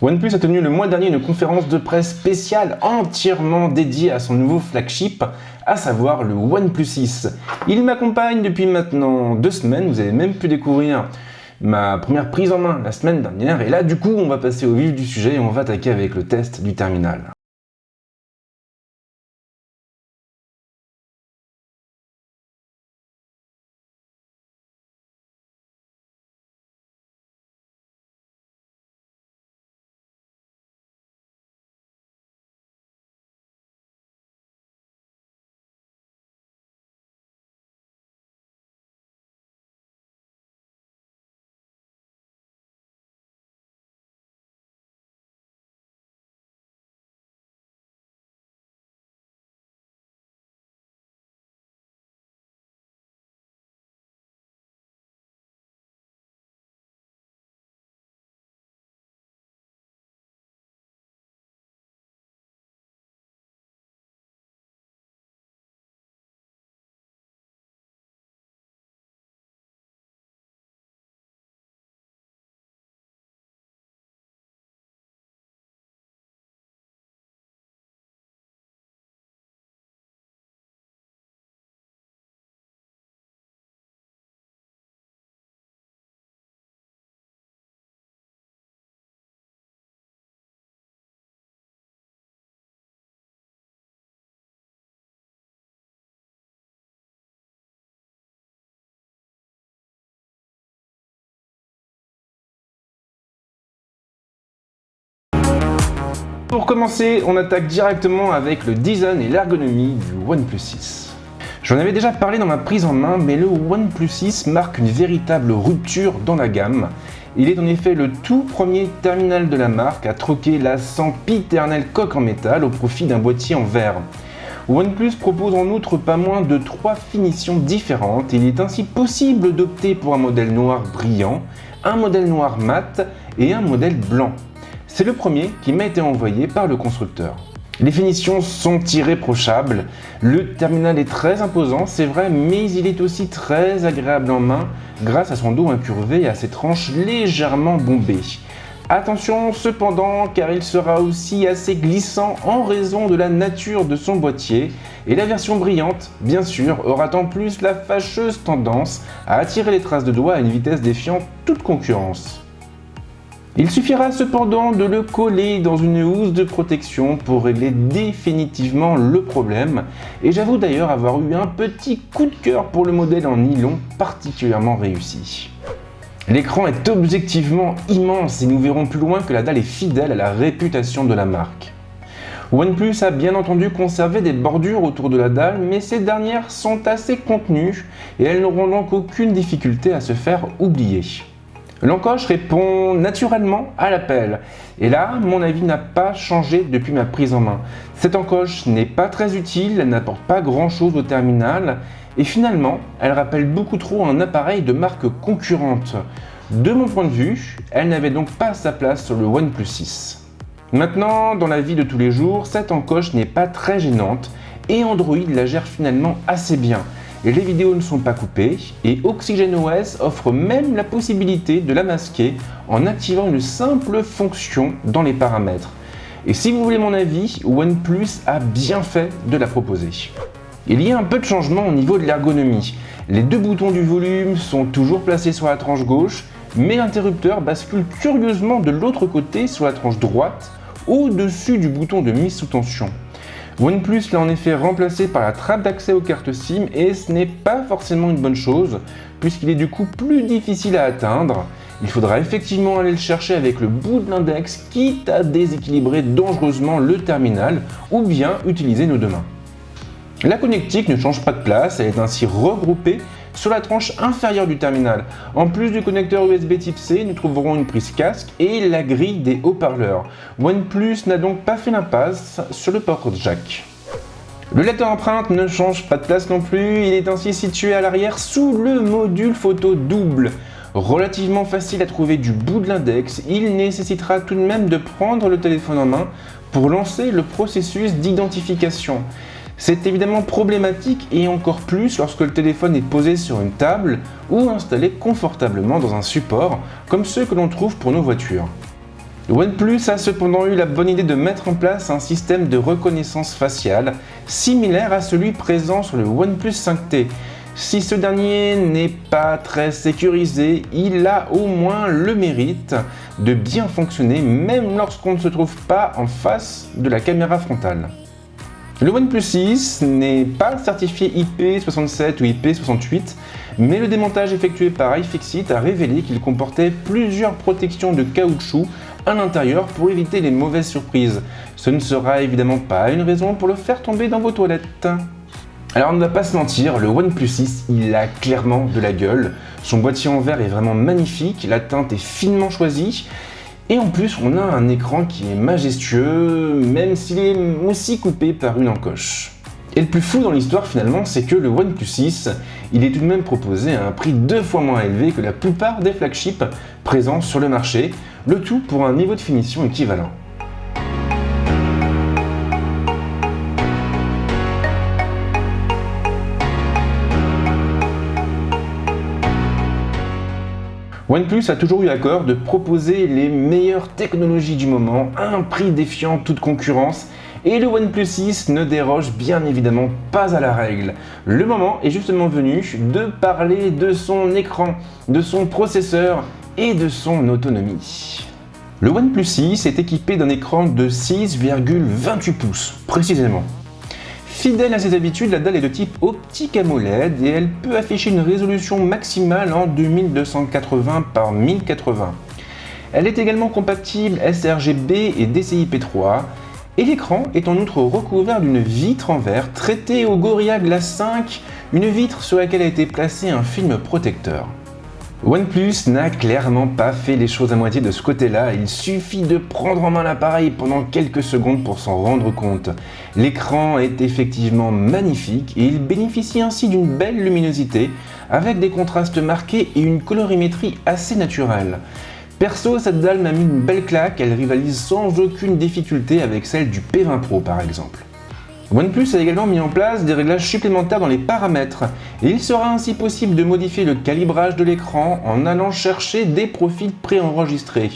OnePlus a tenu le mois dernier une conférence de presse spéciale entièrement dédiée à son nouveau flagship, à savoir le OnePlus 6. Il m'accompagne depuis maintenant 2 semaines, vous avez même pu découvrir ma première prise en main la semaine dernière, et là du coup on va passer au vif du sujet et on va attaquer avec le test du terminal. Pour commencer, on attaque directement avec le design et l'ergonomie du OnePlus 6. J'en avais déjà parlé dans ma prise en main, mais le OnePlus 6 marque une véritable rupture dans la gamme. Il est en effet le tout premier terminal de la marque à troquer la sempiternelle coque en métal au profit d'un boîtier en verre. OnePlus propose en outre pas moins de 3 finitions différentes et il est ainsi possible d'opter pour un modèle noir brillant, un modèle noir mat et un modèle blanc. C'est le premier qui m'a été envoyé par le constructeur. Les finitions sont irréprochables, le terminal est très imposant, c'est vrai, mais il est aussi très agréable en main grâce à son dos incurvé et à ses tranches légèrement bombées. Attention cependant, car il sera aussi assez glissant en raison de la nature de son boîtier, et la version brillante, bien sûr, aura en plus la fâcheuse tendance à attirer les traces de doigts à une vitesse défiant toute concurrence. Il suffira cependant de le coller dans une housse de protection pour régler définitivement le problème, et j'avoue d'ailleurs avoir eu un petit coup de cœur pour le modèle en nylon particulièrement réussi. L'écran est objectivement immense et nous verrons plus loin que la dalle est fidèle à la réputation de la marque. OnePlus a bien entendu conservé des bordures autour de la dalle, mais ces dernières sont assez contenues et elles n'auront donc aucune difficulté à se faire oublier. L'encoche répond naturellement à l'appel, et là, mon avis n'a pas changé depuis ma prise en main. Cette encoche n'est pas très utile, elle n'apporte pas grand chose au terminal, et finalement, elle rappelle beaucoup trop un appareil de marque concurrente. De mon point de vue, elle n'avait donc pas sa place sur le OnePlus 6. Maintenant, dans la vie de tous les jours, cette encoche n'est pas très gênante, et Android la gère finalement assez bien. Les vidéos ne sont pas coupées et OxygenOS offre même la possibilité de la masquer en activant une simple fonction dans les paramètres. Et si vous voulez mon avis, OnePlus a bien fait de la proposer. Il y a un peu de changement au niveau de l'ergonomie. Les 2 boutons du volume sont toujours placés sur la tranche gauche, mais l'interrupteur bascule curieusement de l'autre côté sur la tranche droite, au-dessus du bouton de mise sous tension. OnePlus l'a en effet remplacé par la trappe d'accès aux cartes SIM et ce n'est pas forcément une bonne chose puisqu'il est du coup plus difficile à atteindre. Il faudra effectivement aller le chercher avec le bout de l'index quitte à déséquilibrer dangereusement le terminal ou bien utiliser nos 2 mains. La connectique ne change pas de place, elle est ainsi regroupée sur la tranche inférieure du terminal. En plus du connecteur USB Type C, nous trouverons une prise casque et la grille des haut-parleurs. OnePlus n'a donc pas fait l'impasse sur le port jack. Le lecteur empreinte ne change pas de place non plus, il est ainsi situé à l'arrière sous le module photo double. Relativement facile à trouver du bout de l'index, il nécessitera tout de même de prendre le téléphone en main pour lancer le processus d'identification. C'est évidemment problématique et encore plus lorsque le téléphone est posé sur une table ou installé confortablement dans un support comme ceux que l'on trouve pour nos voitures. OnePlus a cependant eu la bonne idée de mettre en place un système de reconnaissance faciale similaire à celui présent sur le OnePlus 5T. Si ce dernier n'est pas très sécurisé, il a au moins le mérite de bien fonctionner même lorsqu'on ne se trouve pas en face de la caméra frontale. Le OnePlus 6 n'est pas certifié IP67 ou IP68, mais le démontage effectué par iFixit a révélé qu'il comportait plusieurs protections de caoutchouc à l'intérieur pour éviter les mauvaises surprises. Ce ne sera évidemment pas une raison pour le faire tomber dans vos toilettes. Alors on ne va pas se mentir, le OnePlus 6 il a clairement de la gueule. Son boîtier en verre est vraiment magnifique, la teinte est finement choisie. Et en plus, on a un écran qui est majestueux, même s'il est aussi coupé par une encoche. Et le plus fou dans l'histoire finalement, c'est que le OnePlus 6, il est tout de même proposé à un prix 2 fois moins élevé que la plupart des flagships présents sur le marché, le tout pour un niveau de finition équivalent. OnePlus a toujours eu à cœur de proposer les meilleures technologies du moment à un prix défiant toute concurrence et le OnePlus 6 ne déroge bien évidemment pas à la règle. Le moment est justement venu de parler de son écran, de son processeur et de son autonomie. Le OnePlus 6 est équipé d'un écran de 6,28 pouces précisément. Fidèle à ses habitudes, la dalle est de type optique AMOLED et elle peut afficher une résolution maximale en 2280 par 1080. Elle est également compatible sRGB et DCI-P3 et l'écran est en outre recouvert d'une vitre en verre traitée au Gorilla Glass 5, une vitre sur laquelle a été placé un film protecteur. OnePlus n'a clairement pas fait les choses à moitié de ce côté-là, il suffit de prendre en main l'appareil pendant quelques secondes pour s'en rendre compte. L'écran est effectivement magnifique et il bénéficie ainsi d'une belle luminosité, avec des contrastes marqués et une colorimétrie assez naturelle. Perso, cette dalle m'a mis une belle claque, elle rivalise sans aucune difficulté avec celle du P20 Pro par exemple. OnePlus a également mis en place des réglages supplémentaires dans les paramètres et il sera ainsi possible de modifier le calibrage de l'écran en allant chercher des profils préenregistrés.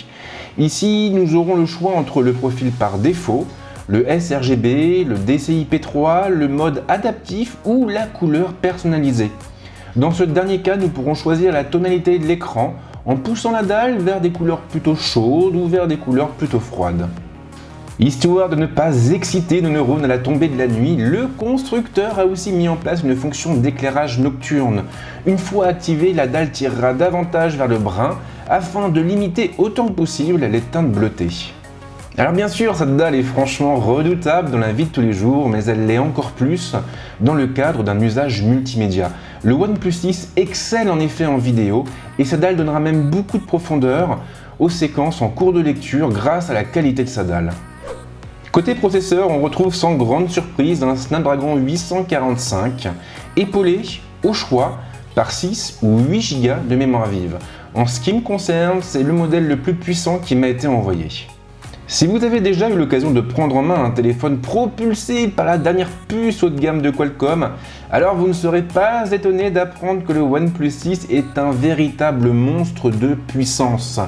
Ici, nous aurons le choix entre le profil par défaut, le sRGB, le DCI-P3, le mode adaptif ou la couleur personnalisée. Dans ce dernier cas, nous pourrons choisir la tonalité de l'écran en poussant la dalle vers des couleurs plutôt chaudes ou vers des couleurs plutôt froides. Histoire de ne pas exciter nos neurones à la tombée de la nuit, le constructeur a aussi mis en place une fonction d'éclairage nocturne. Une fois activée, la dalle tirera davantage vers le brun afin de limiter autant que possible les teintes bleutées. Alors bien sûr, cette dalle est franchement redoutable dans la vie de tous les jours, mais elle l'est encore plus dans le cadre d'un usage multimédia. Le OnePlus 6 excelle en effet en vidéo et sa dalle donnera même beaucoup de profondeur aux séquences en cours de lecture grâce à la qualité de sa dalle. Côté processeur, on retrouve sans grande surprise un Snapdragon 845, épaulé au choix par 6 ou 8 Go de mémoire vive. En ce qui me concerne, c'est le modèle le plus puissant qui m'a été envoyé. Si vous avez déjà eu l'occasion de prendre en main un téléphone propulsé par la dernière puce haut de gamme de Qualcomm, alors vous ne serez pas étonné d'apprendre que le OnePlus 6 est un véritable monstre de puissance.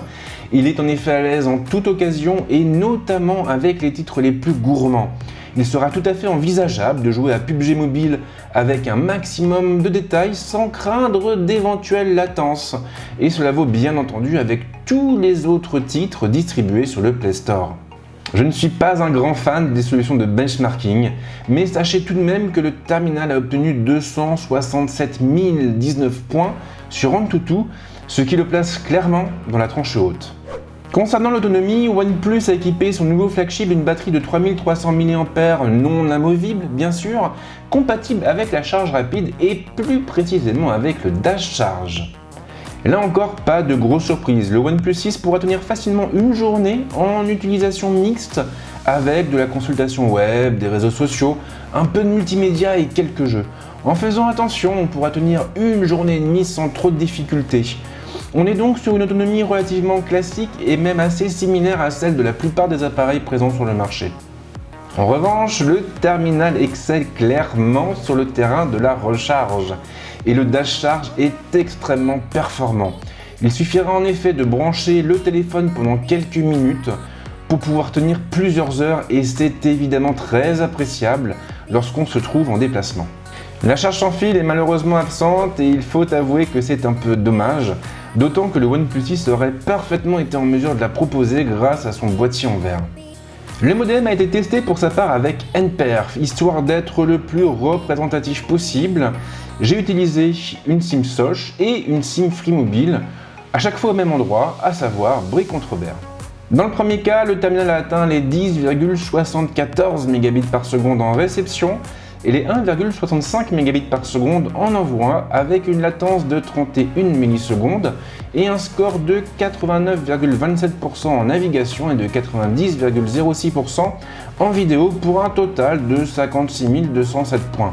Il est en effet à l'aise en toute occasion et notamment avec les titres les plus gourmands. Il sera tout à fait envisageable de jouer à PUBG Mobile avec un maximum de détails sans craindre d'éventuelles latences. Et cela vaut bien entendu avec tous les autres titres distribués sur le Play Store. Je ne suis pas un grand fan des solutions de benchmarking, mais sachez tout de même que le terminal a obtenu 267 019 points sur AnTuTu, ce qui le place clairement dans la tranche haute. Concernant l'autonomie, OnePlus a équipé son nouveau flagship d'une batterie de 3300 mAh non amovible, bien sûr, compatible avec la charge rapide et plus précisément avec le Dash Charge. Là encore, pas de grosse surprise, le OnePlus 6 pourra tenir facilement une journée en utilisation mixte avec de la consultation web, des réseaux sociaux, un peu de multimédia et quelques jeux. En faisant attention, on pourra tenir une journée et demie sans trop de difficultés. On est donc sur une autonomie relativement classique et même assez similaire à celle de la plupart des appareils présents sur le marché. En revanche, le terminal excelle clairement sur le terrain de la recharge et le Dash Charge est extrêmement performant. Il suffira en effet de brancher le téléphone pendant quelques minutes pour pouvoir tenir plusieurs heures et c'est évidemment très appréciable lorsqu'on se trouve en déplacement. La charge sans fil est malheureusement absente et il faut avouer que c'est un peu dommage, d'autant que le OnePlus 6 aurait parfaitement été en mesure de la proposer grâce à son boîtier en verre. Le modem a été testé pour sa part avec NPerf, histoire d'être le plus représentatif possible. J'ai utilisé une SIM Soch et une SIM Free Mobile, à chaque fois au même endroit, à savoir Brie contre Berre. Dans le premier cas, le terminal a atteint les 10,74 Mbps en réception et les 1,65 Mbps en envoi avec une latence de 31 millisecondes et un score de 89,27% en navigation et de 90,06% en vidéo pour un total de 56 207 points.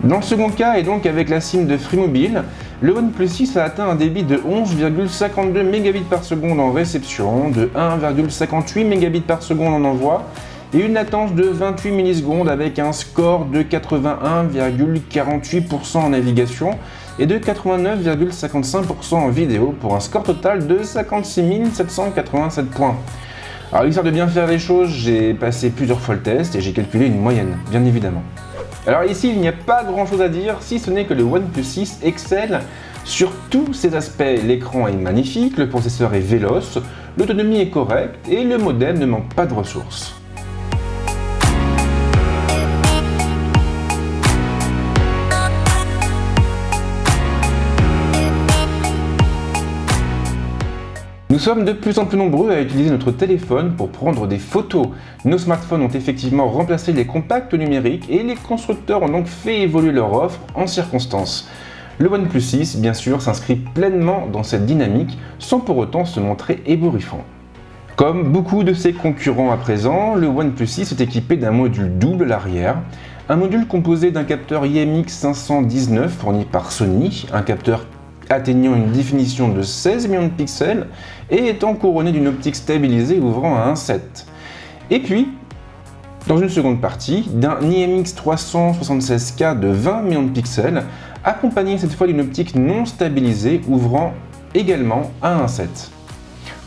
Dans le second cas, et donc avec la SIM de Free Mobile, le OnePlus 6 a atteint un débit de 11,52 Mbps en réception, de 1,58 Mbps en envoi et une latence de 28 millisecondes avec un score de 81,48% en navigation et de 89,55% en vidéo pour un score total de 56 787 points. Alors histoire de bien faire les choses, j'ai passé plusieurs fois le test et j'ai calculé une moyenne, bien évidemment. Alors ici, il n'y a pas grand chose à dire, si ce n'est que le OnePlus 6 excelle sur tous ses aspects. L'écran est magnifique, le processeur est véloce, l'autonomie est correcte et le modem ne manque pas de ressources. Nous sommes de plus en plus nombreux à utiliser notre téléphone pour prendre des photos. Nos smartphones ont effectivement remplacé les compacts numériques et les constructeurs ont donc fait évoluer leur offre en circonstance. Le OnePlus 6, bien sûr, s'inscrit pleinement dans cette dynamique sans pour autant se montrer ébouriffant. Comme beaucoup de ses concurrents à présent, le OnePlus 6 est équipé d'un module double à l'arrière, un module composé d'un capteur IMX519 fourni par Sony, un capteur atteignant une définition de 16 millions de pixels et étant couronné d'une optique stabilisée ouvrant à 1.7. Et puis, dans une seconde partie, d'un IMX376K de 20 millions de pixels, accompagné cette fois d'une optique non stabilisée ouvrant également à 1.7.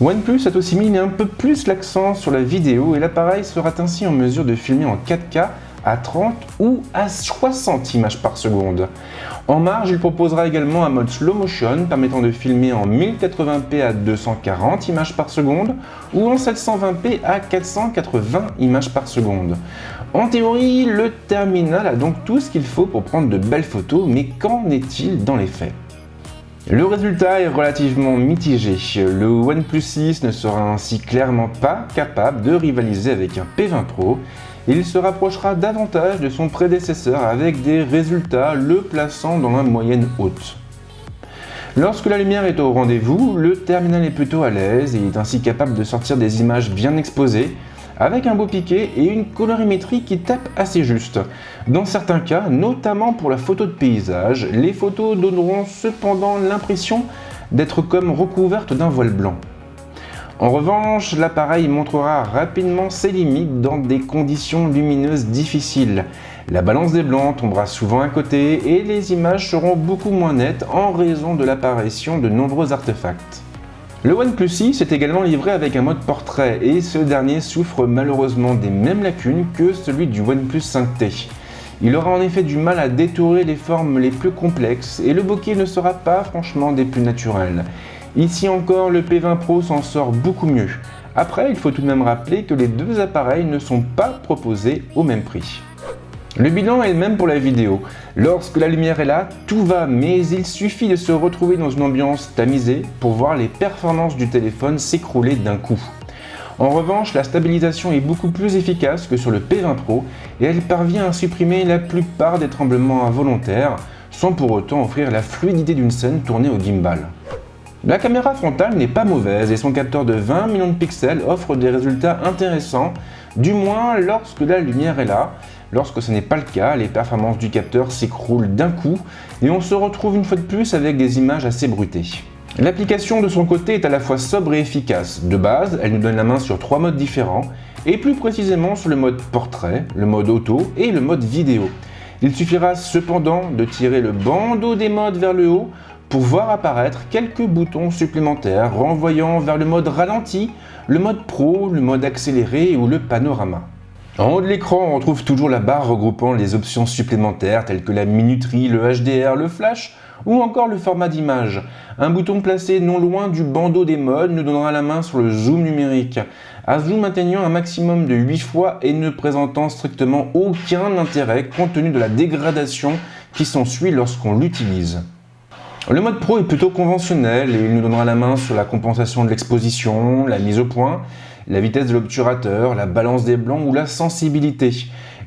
OnePlus a aussi mis un peu plus l'accent sur la vidéo et l'appareil sera ainsi en mesure de filmer en 4K à 30 ou à 60 images par seconde. En marge, il proposera également un mode slow motion permettant de filmer en 1080p à 240 images par seconde ou en 720p à 480 images par seconde. En théorie, le terminal a donc tout ce qu'il faut pour prendre de belles photos, mais qu'en est-il dans les faits ? Le résultat est relativement mitigé. Le OnePlus 6 ne sera ainsi clairement pas capable de rivaliser avec un P20 Pro. Il se rapprochera davantage de son prédécesseur avec des résultats le plaçant dans la moyenne haute. Lorsque la lumière est au rendez-vous, le terminal est plutôt à l'aise et est ainsi capable de sortir des images bien exposées, avec un beau piqué et une colorimétrie qui tape assez juste. Dans certains cas, notamment pour la photo de paysage, les photos donneront cependant l'impression d'être comme recouvertes d'un voile blanc. En revanche, l'appareil montrera rapidement ses limites dans des conditions lumineuses difficiles. La balance des blancs tombera souvent à côté et les images seront beaucoup moins nettes en raison de l'apparition de nombreux artefacts. Le OnePlus 6 est également livré avec un mode portrait et ce dernier souffre malheureusement des mêmes lacunes que celui du OnePlus 5T. Il aura en effet du mal à détourer les formes les plus complexes et le bokeh ne sera pas franchement des plus naturels. Ici encore, le P20 Pro s'en sort beaucoup mieux. Après, il faut tout de même rappeler que les deux appareils ne sont pas proposés au même prix. Le bilan est le même pour la vidéo. Lorsque la lumière est là, tout va, mais il suffit de se retrouver dans une ambiance tamisée pour voir les performances du téléphone s'écrouler d'un coup. En revanche, la stabilisation est beaucoup plus efficace que sur le P20 Pro et elle parvient à supprimer la plupart des tremblements involontaires sans pour autant offrir la fluidité d'une scène tournée au gimbal. La caméra frontale n'est pas mauvaise et son capteur de 20 millions de pixels offre des résultats intéressants, du moins lorsque la lumière est là. Lorsque ce n'est pas le cas, les performances du capteur s'écroulent d'un coup et on se retrouve une fois de plus avec des images assez bruitées. L'application de son côté est à la fois sobre et efficace. De base, elle nous donne la main sur 3 modes différents et plus précisément sur le mode portrait, le mode auto et le mode vidéo. Il suffira cependant de tirer le bandeau des modes vers le haut pour voir apparaître quelques boutons supplémentaires renvoyant vers le mode ralenti, le mode Pro, le mode accéléré ou le panorama. En haut de l'écran, on retrouve toujours la barre regroupant les options supplémentaires telles que la minuterie, le HDR, le flash ou encore le format d'image. Un bouton placé non loin du bandeau des modes nous donnera la main sur le zoom numérique. Un zoom atteignant un maximum de 8 fois et ne présentant strictement aucun intérêt compte tenu de la dégradation qui s'ensuit lorsqu'on l'utilise. Le mode Pro est plutôt conventionnel et il nous donnera la main sur la compensation de l'exposition, la mise au point, la vitesse de l'obturateur, la balance des blancs ou la sensibilité.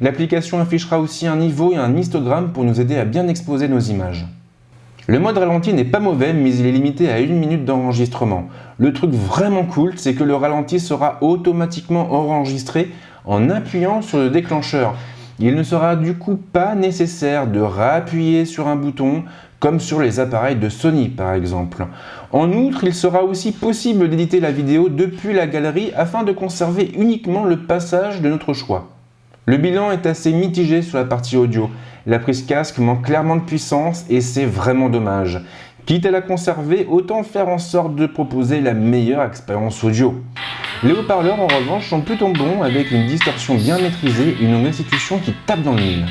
L'application affichera aussi un niveau et un histogramme pour nous aider à bien exposer nos images. Le mode ralenti n'est pas mauvais, mais il est limité à 1 minute d'enregistrement. Le truc vraiment cool, c'est que le ralenti sera automatiquement enregistré en appuyant sur le déclencheur. Il ne sera du coup pas nécessaire de réappuyer sur un bouton, comme sur les appareils de Sony par exemple. En outre, il sera aussi possible d'éditer la vidéo depuis la galerie afin de conserver uniquement le passage de notre choix. Le bilan est assez mitigé sur la partie audio. La prise casque manque clairement de puissance et c'est vraiment dommage. Quitte à la conserver, autant faire en sorte de proposer la meilleure expérience audio. Les haut-parleurs en revanche sont plutôt bons avec une distorsion bien maîtrisée et une restitution qui tape dans le mille.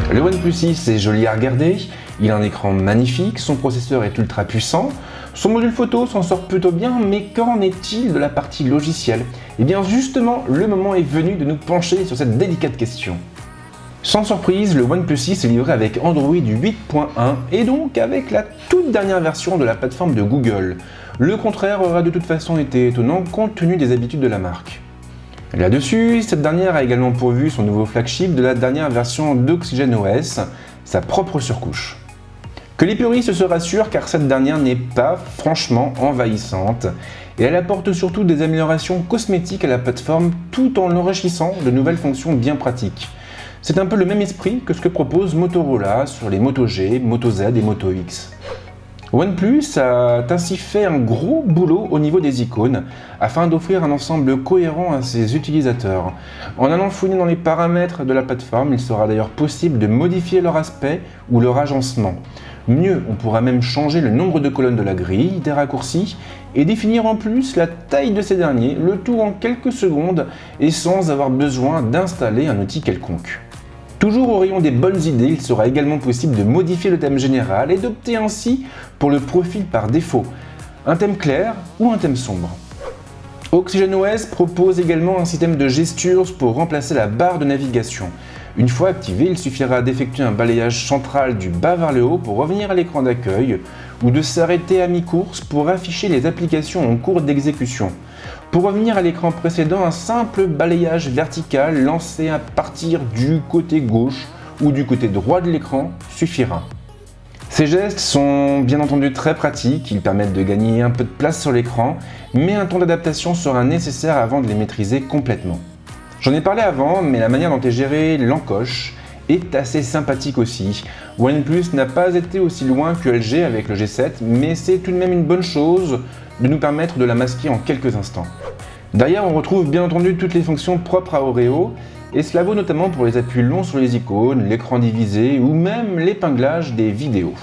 Le OnePlus 6 est joli à regarder, il a un écran magnifique, son processeur est ultra puissant, son module photo s'en sort plutôt bien, mais qu'en est-il de la partie logicielle? Et bien justement, le moment est venu de nous pencher sur cette délicate question. Sans surprise, le OnePlus 6 est livré avec Android 8.1 et donc avec la toute dernière version de la plateforme de Google. Le contraire aurait de toute façon été étonnant compte tenu des habitudes de la marque. Là-dessus, cette dernière a également pourvu son nouveau flagship de la dernière version d'OxygenOS, sa propre surcouche. Que les puristes se rassurent car cette dernière n'est pas franchement envahissante et elle apporte surtout des améliorations cosmétiques à la plateforme tout en enrichissant de nouvelles fonctions bien pratiques. C'est un peu le même esprit que ce que propose Motorola sur les Moto G, Moto Z et Moto X. OnePlus a ainsi fait un gros boulot au niveau des icônes afin d'offrir un ensemble cohérent à ses utilisateurs. En allant fouiner dans les paramètres de la plateforme, il sera d'ailleurs possible de modifier leur aspect ou leur agencement. Mieux, on pourra même changer le nombre de colonnes de la grille, des raccourcis et définir en plus la taille de ces derniers, le tout en quelques secondes et sans avoir besoin d'installer un outil quelconque. Toujours au rayon des bonnes idées, il sera également possible de modifier le thème général et d'opter ainsi pour le profil par défaut, un thème clair ou un thème sombre. OxygenOS propose également un système de gestures pour remplacer la barre de navigation. Une fois activé, il suffira d'effectuer un balayage central du bas vers le haut pour revenir à l'écran d'accueil ou de s'arrêter à mi-course pour afficher les applications en cours d'exécution. Pour revenir à l'écran précédent, un simple balayage vertical lancé à partir du côté gauche ou du côté droit de l'écran suffira. Ces gestes sont bien entendu très pratiques, ils permettent de gagner un peu de place sur l'écran, mais un temps d'adaptation sera nécessaire avant de les maîtriser complètement. J'en ai parlé avant, mais la manière dont est gérée l'encoche est assez sympathique aussi. OnePlus n'a pas été aussi loin que LG avec le G7, mais c'est tout de même une bonne chose de nous permettre de la masquer en quelques instants. Derrière, on retrouve bien entendu toutes les fonctions propres à Oreo, et cela vaut notamment pour les appuis longs sur les icônes, l'écran divisé ou même l'épinglage des vidéos.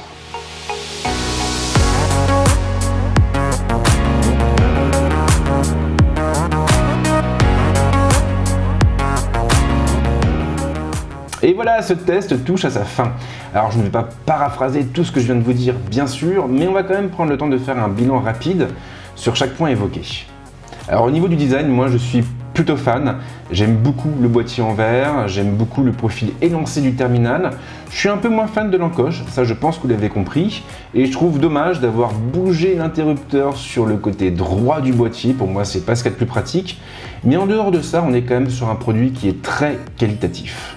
Et voilà, ce test touche à sa fin. Alors je ne vais pas paraphraser tout ce que je viens de vous dire, bien sûr, mais on va quand même prendre le temps de faire un bilan rapide sur chaque point évoqué. Alors au niveau du design, moi je suis plutôt fan. J'aime beaucoup le boîtier en verre, j'aime beaucoup le profil élancé du terminal. Je suis un peu moins fan de l'encoche, ça je pense que vous l'avez compris. Et je trouve dommage d'avoir bougé l'interrupteur sur le côté droit du boîtier. Pour moi, c'est pas ce qu'il y a de plus pratique. Mais en dehors de ça, on est quand même sur un produit qui est très qualitatif.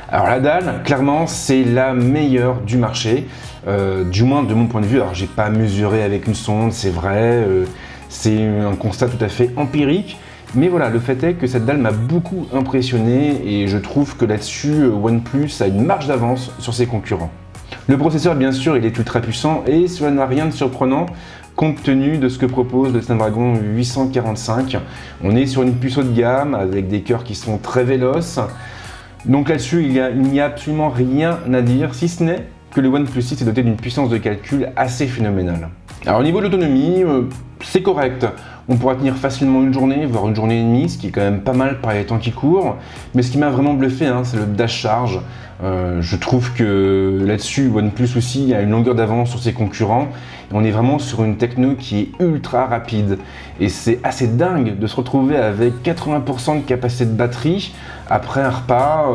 Alors la dalle, clairement, c'est la meilleure du marché, du moins de mon point de vue. Alors j'ai pas mesuré avec une sonde, c'est vrai, c'est un constat tout à fait empirique. Mais voilà, le fait est que cette dalle m'a beaucoup impressionné et je trouve que là-dessus, OnePlus a une marge d'avance sur ses concurrents. Le processeur, bien sûr, il est ultra puissant et cela n'a rien de surprenant compte tenu de ce que propose le Snapdragon 845. On est sur une puce haut de gamme avec des cœurs qui sont très véloces. Donc là-dessus, il n'y a absolument rien à dire, si ce n'est que le OnePlus 6 est doté d'une puissance de calcul assez phénoménale. Alors au niveau de l'autonomie, c'est correct. On pourra tenir facilement une journée, voire une journée et demie, ce qui est quand même pas mal par les temps qui courent. Mais ce qui m'a vraiment bluffé, c'est le dash charge. Je trouve que là-dessus, OnePlus aussi a une longueur d'avance sur ses concurrents. Et on est vraiment sur une techno qui est ultra rapide. Et c'est assez dingue de se retrouver avec 80% de capacité de batterie après un repas,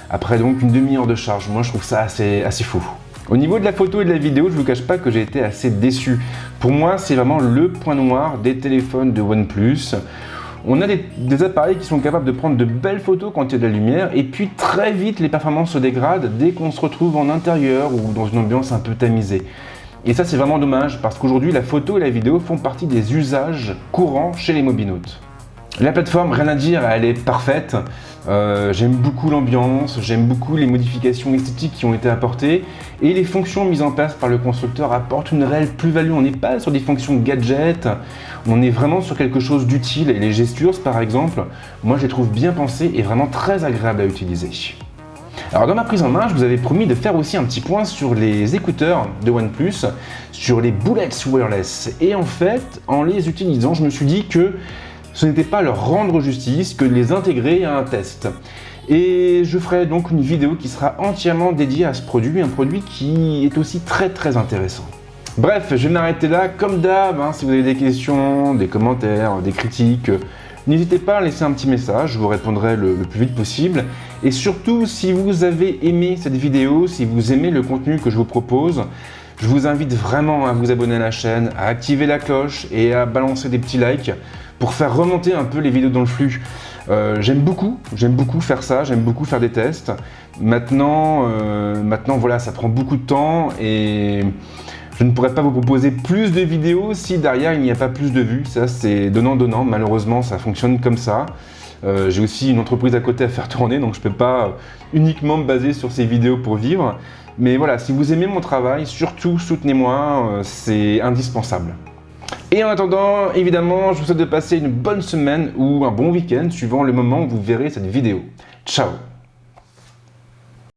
après donc une demi-heure de charge. Moi, je trouve ça assez fou. Au niveau de la photo et de la vidéo, je ne vous cache pas que j'ai été assez déçu. Pour moi, c'est vraiment le point noir des téléphones de OnePlus. On a des appareils qui sont capables de prendre de belles photos quand il y a de la lumière, et puis très vite les performances se dégradent dès qu'on se retrouve en intérieur ou dans une ambiance un peu tamisée. Et ça, c'est vraiment dommage parce qu'aujourd'hui, la photo et la vidéo font partie des usages courants chez les mobinautes. La plateforme, rien à dire, elle est parfaite. J'aime beaucoup l'ambiance, j'aime beaucoup les modifications esthétiques qui ont été apportées et les fonctions mises en place par le constructeur apportent une réelle plus-value. On n'est pas sur des fonctions gadget, on est vraiment sur quelque chose d'utile et les gestures, par exemple, moi je les trouve bien pensées et vraiment très agréables à utiliser. Alors dans ma prise en main, je vous avais promis de faire aussi un petit point sur les écouteurs de OnePlus, sur les Bullets Wireless. Et en fait, en les utilisant, je me suis dit que ce n'était pas leur rendre justice que de les intégrer à un test. Et je ferai donc une vidéo qui sera entièrement dédiée à ce produit, un produit qui est aussi très intéressant. Bref, je vais m'arrêter là. Comme d'hab, si vous avez des questions, des commentaires, des critiques, n'hésitez pas à laisser un petit message, je vous répondrai le plus vite possible. Et surtout, si vous avez aimé cette vidéo, si vous aimez le contenu que je vous propose, je vous invite vraiment à vous abonner à la chaîne, à activer la cloche et à balancer des petits likes pour faire remonter un peu les vidéos dans le flux. J'aime beaucoup faire ça, j'aime beaucoup faire des tests. Maintenant, voilà, ça prend beaucoup de temps et je ne pourrais pas vous proposer plus de vidéos si derrière il n'y a pas plus de vues. Ça, c'est donnant-donnant. Malheureusement, ça fonctionne comme ça. J'ai aussi une entreprise à côté à faire tourner, donc je ne peux pas uniquement me baser sur ces vidéos pour vivre. Mais voilà, si vous aimez mon travail, surtout soutenez-moi, c'est indispensable. Et en attendant, évidemment, je vous souhaite de passer une bonne semaine ou un bon week-end suivant le moment où vous verrez cette vidéo. Ciao!